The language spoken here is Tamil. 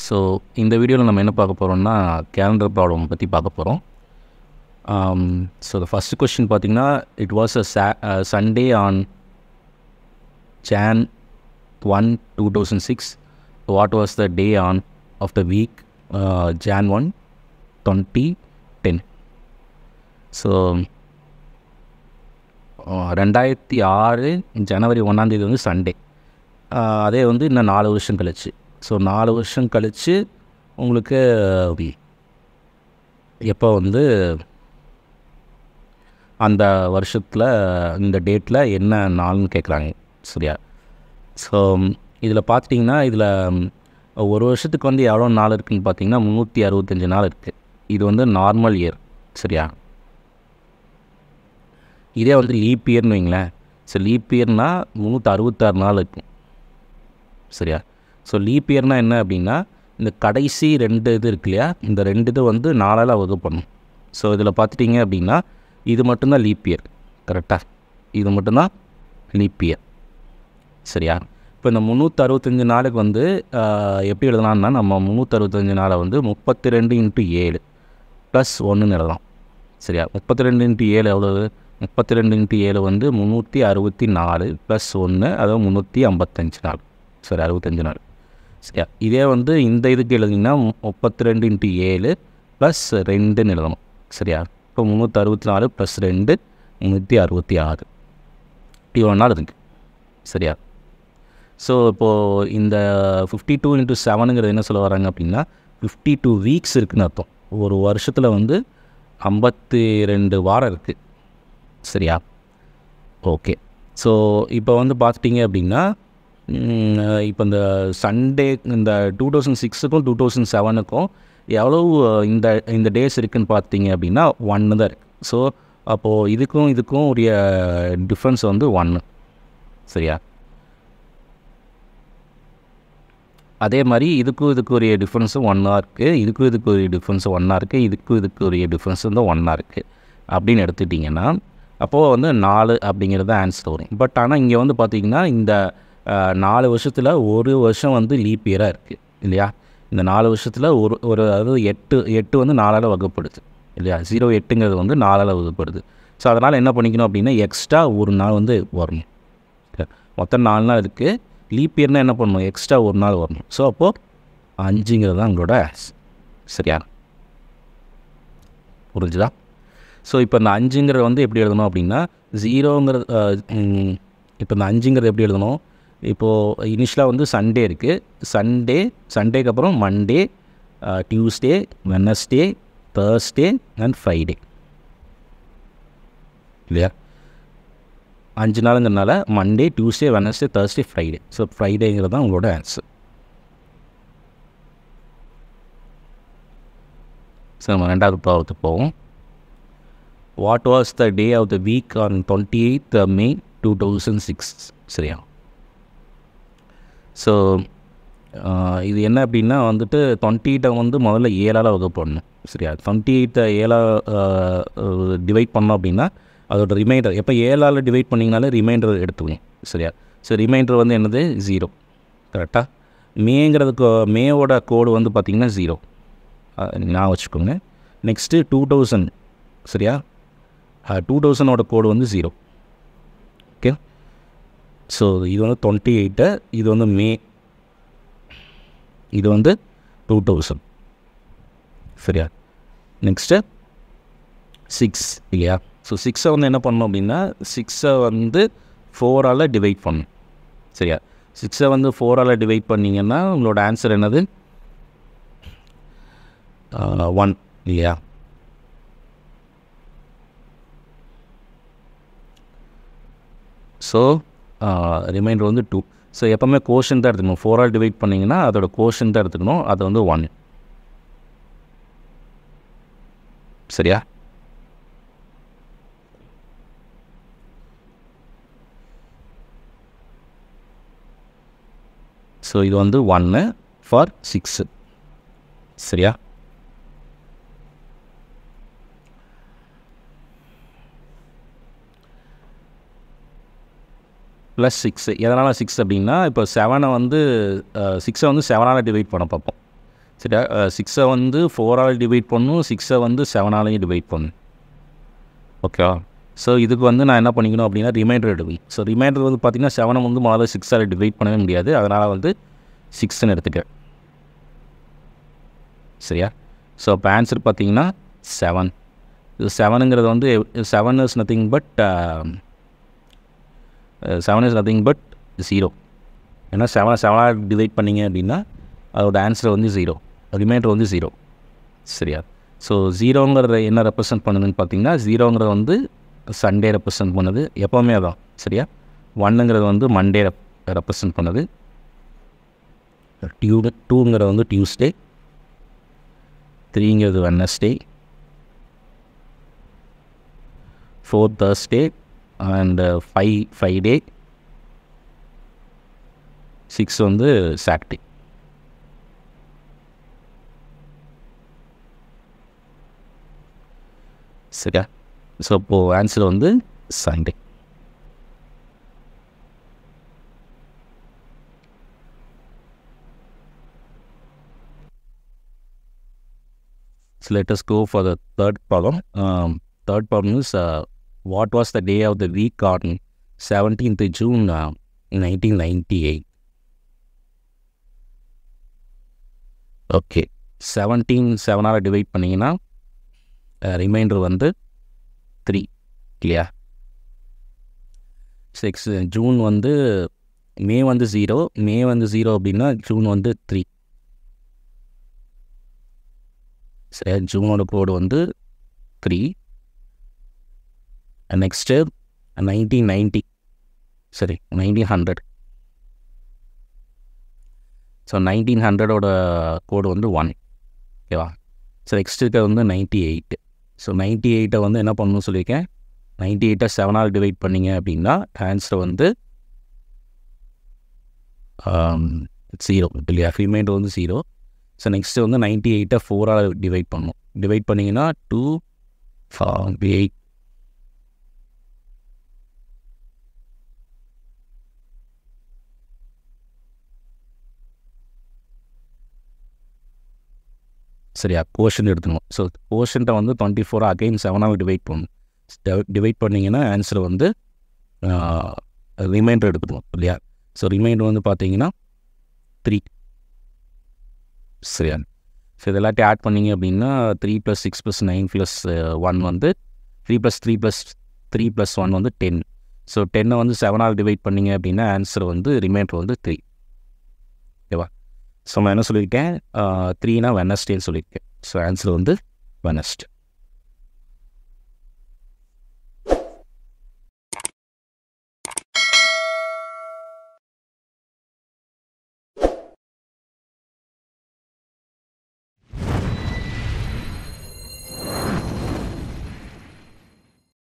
ஸோ இந்த வீடியோவில் நம்ம என்ன பார்க்க போகிறோம்னா கேலண்டர் ப்ராப்ளம் பற்றி பார்க்க போகிறோம். ஸோ த ஃபஸ்ட் கொஸ்டின் பார்த்திங்கன்னா, it was a Sunday on Jan 1, 2006. What was the day on of the week Jan 1, 2010? So 2006 ஜனவரி 1 வந்து சண்டே. அதே வந்து இன்னும் 4 வருஷம் கழிச்சு. ஸோ 4 வருஷம் கழித்து உங்களுக்கு எப்போ வந்து அந்த வருஷத்தில் இந்த டேட்டில் என்ன நாள்னு கேட்குறாங்க, சரியா? ஸோ இதில் பார்த்துட்டிங்கன்னா, இதில் ஒரு வருஷத்துக்கு வந்து எவ்வளோ நாள் இருக்குதுன்னு பார்த்தீங்கன்னா 365 நாள் இருக்குது. இது வந்து நார்மல் இயர், சரியா? இதே வந்து லீப் இயர்னு வைங்களேன். ஸோ லீப் இயர்னால் 366 நாள் இருக்கும், சரியா? ஸோ லீப் இயர்னால் என்ன அப்படின்னா, இந்த கடைசி 2 இது இருக்கு இல்லையா, இந்த 2 இது வந்து 4ஆல் வகுப்படணும். ஸோ இதில் பார்த்துட்டிங்க அப்படின்னா இது மட்டும்தான் லீப் இயர், கரெக்டாக? இது மட்டும்தான் லீப் இயர், சரியா? இப்போ இந்த 365 நாளுக்கு வந்து எப்படி எழுதலாம்னா, நம்ம 365 நாளை வந்து 32 × 7 + 1ன்னு எழுதலாம், சரியா? 32 × 7 எவ்வளவு? 32 × 7 வந்து 364 + 1, அதாவது 355 நாள், சரி, 65 நாள், சரியா? இதே வந்து இந்த இதுக்கு எழுதிங்கன்னா 32 × 7 + 2ன்னு எழுதணும், சரியா? இப்போ 364 + 2 366 இவ்வளோ நாள் இருக்குது, சரியா? ஸோ இப்போது இந்த 52 × 7ங்கிறது என்ன சொல்ல வராங்க அப்படின்னா, 52 வீக்ஸ் இருக்குதுன்னு அர்த்தம். ஒரு வருஷத்தில் வந்து 52 வாரம் இருக்குது, சரியா? ஓகே. ஸோ இப்போ வந்து பார்த்துட்டிங்க அப்படின்னா, இப்போ இந்த சண்டே இந்த 2006க்கும் 2007க்கும் எவ்வளோ இந்த டேஸ் இருக்குதுன்னு பார்த்தீங்க அப்படின்னா 1 தான் இருக்குது. ஸோ அப்போது இதுக்கும் உரிய டிஃப்ரென்ஸ் வந்து 1, சரியா? அதே மாதிரி இதுக்குரிய டிஃப்ரென்ஸும் 1 இருக்குது, இதுக்குரிய டிஃப்ரென்ஸும் 1 இருக்குது, இதுக்குரிய டிஃப்ரென்ஸ் வந்து 1 இருக்குது அப்படின்னு எடுத்துட்டிங்கன்னா, அப்போது வந்து 4 அப்படிங்கிறது ஆன்சர் வரும். பட் ஆனால் இங்கே வந்து பார்த்திங்கன்னா, இந்த 4 வருஷத்தில் ஒரு வருஷம் வந்து லீப் இயராக இருக்குது இல்லையா? இந்த 4 வருஷத்தில் ஒரு அதாவது 8 வந்து 4ஆல் வகுப்படுது இல்லையா? 08ங்கிறது வந்து 4ஆல் வகுப்படுது. ஸோ அதனால் என்ன பண்ணிக்கணும் அப்படின்னா, எக்ஸ்ட்ரா ஒரு நாள் வந்து வரணும். மொத்தம் 4 நாள் இருக்குது. லீப் இயர்னால் என்ன பண்ணணும்? எக்ஸ்ட்ரா ஒரு நாள் வரணும். ஸோ அப்போது 5ங்கிறது தான் உங்களோட, சரியா? புரிஞ்சுதா? ஸோ இப்போ இந்த 5ங்கிறது வந்து எப்படி எழுதணும் அப்படின்னா, 0ங்கிறது இப்போ இந்த 5ங்கிறது எப்படி எழுதணும்? இப்போது இனிஷியலாக வந்து சண்டே இருக்குது. சண்டேக்கு அப்புறம் Monday, Tuesday, Wednesday, Thursday and Friday இல்லையா? 5 நாளுங்கிறதுனால Monday, Tuesday, Wednesday, Thursday, Friday. So ஃப்ரைடேங்கிறது தான் உங்களோட ஆன்சர். ஸோ நம்ம 2வது ப்ராப்ளத்துக்கு போவோம். What was the day of the week on 28th May 2006, சரியா? ஸோ இது என்ன அப்படின்னா வந்துட்டு 28 வந்து முதல்ல 7ஆல் வகுப்படணும், சரியா? 28 7ஆல் டிவைட் பண்ணோம் அப்படின்னா அதோட ரிமைண்டர் எப்போ 7ஆல் டிவைட் பண்ணிங்கனாலே ரிமைண்டர் எடுத்துக்கணும், சரியா? ஸோ ரிமைண்டர் வந்து என்னது? 0, கரெக்டாக? மேவோட கோடு வந்து பார்த்திங்கன்னா 0, நான் வச்சுக்கோங்க. நெக்ஸ்ட்டு 2000, சரியா? 2000ஓட கோடு வந்து 0, ஓகே? ஸோ இது வந்து 28, இது வந்து மே, இது வந்து 2000, சரியா? நெக்ஸ்ட்டு 6 இல்லையா? ஸோ 6ஐ வந்து என்ன பண்ணணும் அப்படின்னா, 6ஐ வந்து 4ஆல் டிவைட் பண்ணணும், சரியா? 6ஐ வந்து 4ஆல் டிவைட் பண்ணிங்கன்னா உங்களோட ஆன்சர் என்னது? 1 இல்லையா? ஸோ ரிமைண்டர் வந்து 2. ஸோ எப்போவுமே கோஷன் தான் எடுத்துக்கணும். 4ஆல் டிவைட் பண்ணிங்கன்னா அதோட கோஷன் தான் எடுத்துக்கணும், அது வந்து 1, சரியா? ஸோ இது வந்து 1 ஃபார் 6, சரியா? ப்ளஸ் 6. எதனால் 6 அப்படின்னா, இப்போ 7 வந்து 6 வந்து 7ஆல் டிவைட் பண்ண பார்ப்போம். சரியா? 6 வந்து 4ஆல் டிவைட் பண்ணணும், 6 வந்து 7ஆலையும் டிவைட் பண்ணணும். ஓகேவா? ஸோ இதுக்கு வந்து நான் என்ன பண்ணிக்கணும் அப்படின்னா ரிமைண்டர் எடுக்கணும். ஸோ ரிமைண்டர் வந்து பார்த்திங்கன்னா 7 வந்து முதல்ல 6ஆல் டிவைட் பண்ணவே முடியாது, அதனால் வந்து 6ன்னு எடுத்துக்கிறேன். சரியா? ஸோ இப்போ ஆன்சர் பார்த்திங்கன்னா 7. இது 7ங்கிறது வந்து 7 is nothing but 7 is nothing but 0. ஏன்னா 7ஆல் டிவைட் பண்ணிங்க அப்படின்னா அதோட ஆன்சர் வந்து 0, ரிமைண்டர் வந்து 0. சரியா? ஸோ 0ங்கிறத என்ன ரெப்ரசன்ட் பண்ணுதுன்னு பார்த்தீங்கன்னா 0ங்கிறது வந்து சண்டே ரெப்ரசன்ட் பண்ணுது, எப்போவுமே அதான். சரியா? 1ங்கிறது வந்து மண்டே ரெப்ரசன்ட் பண்ணுது, 2ங்கிறது வந்து டியூஸ்டே, 3ங்கிறது வெட்னஸ்டே, 4 Thursday அண்ட் 5 Friday, 6 வந்து சாட்டர்டே. சரியா? ஸோ இப்போது ஆன்சர் வந்து Sunday. So let us go for the third problem. Third problem is what was the day of the week on 17th June 1998? Okay, 7ஆல் டிவைட் பண்ணிங்கன்னா ரிமைண்டர் வந்து 3 இல்லையா? 6 ஜூன் வந்து மே வந்து 0 அப்படின்னா ஜூன் வந்து 3. சரி, ஜூனோட கோடு வந்து 3. நெக்ஸ்ட்டு 1990, சரி 1900. ஸோ 1900ஓட கோடு வந்து 1. ஓகேவா? ஸோ நெக்ஸ்ட் இருக்க வந்து 98. ஸோ 98 வந்து என்ன பண்ணணும்னு சொல்லியிருக்கேன், 98 7ஆல் டிவைட் பண்ணிங்க அப்படின்னா ஆன்சர் வந்து 0 இல்லையா? ரிமைண்டர் வந்து 0. ஸோ நெக்ஸ்ட்டு வந்து 98 4ஆல் டிவைட் பண்ணணும். டிவைட் பண்ணிங்கன்னா 2 8. சரியா? கோஷன் எடுத்துக்கணும். ஸோ கோஷன்ட்டை வந்து 24 அகைன் 7ஆல் டிவைட் பண்ணணும். டிவைட் பண்ணிங்கன்னா ஆன்சர் வந்து ரிமைண்டர் எடுத்துக்கணும் இல்லையா? ஸோ ரிமைண்டர் வந்து பார்த்தீங்கன்னா 3. சரியா? ஸோ இது எல்லாத்தையும் ஆட் பண்ணிங்க அப்படின்னா 3 + 6 + 9 + 1 வந்து 3 + 3 + 3 + 1 வந்து 10. ஸோ 10 வந்து 7ஆல் டிவைட் பண்ணிங்க அப்படின்னா ஆன்சர் வந்து ரிமைண்டர் வந்து 3. ஓகேவா? ஸோ நான் என்ன சொல்லியிருக்கேன், 3னா வெட்னஸ்டேன்னு சொல்லியிருக்கேன். ஸோ ஆன்சர் வந்து வெட்னஸ்டே.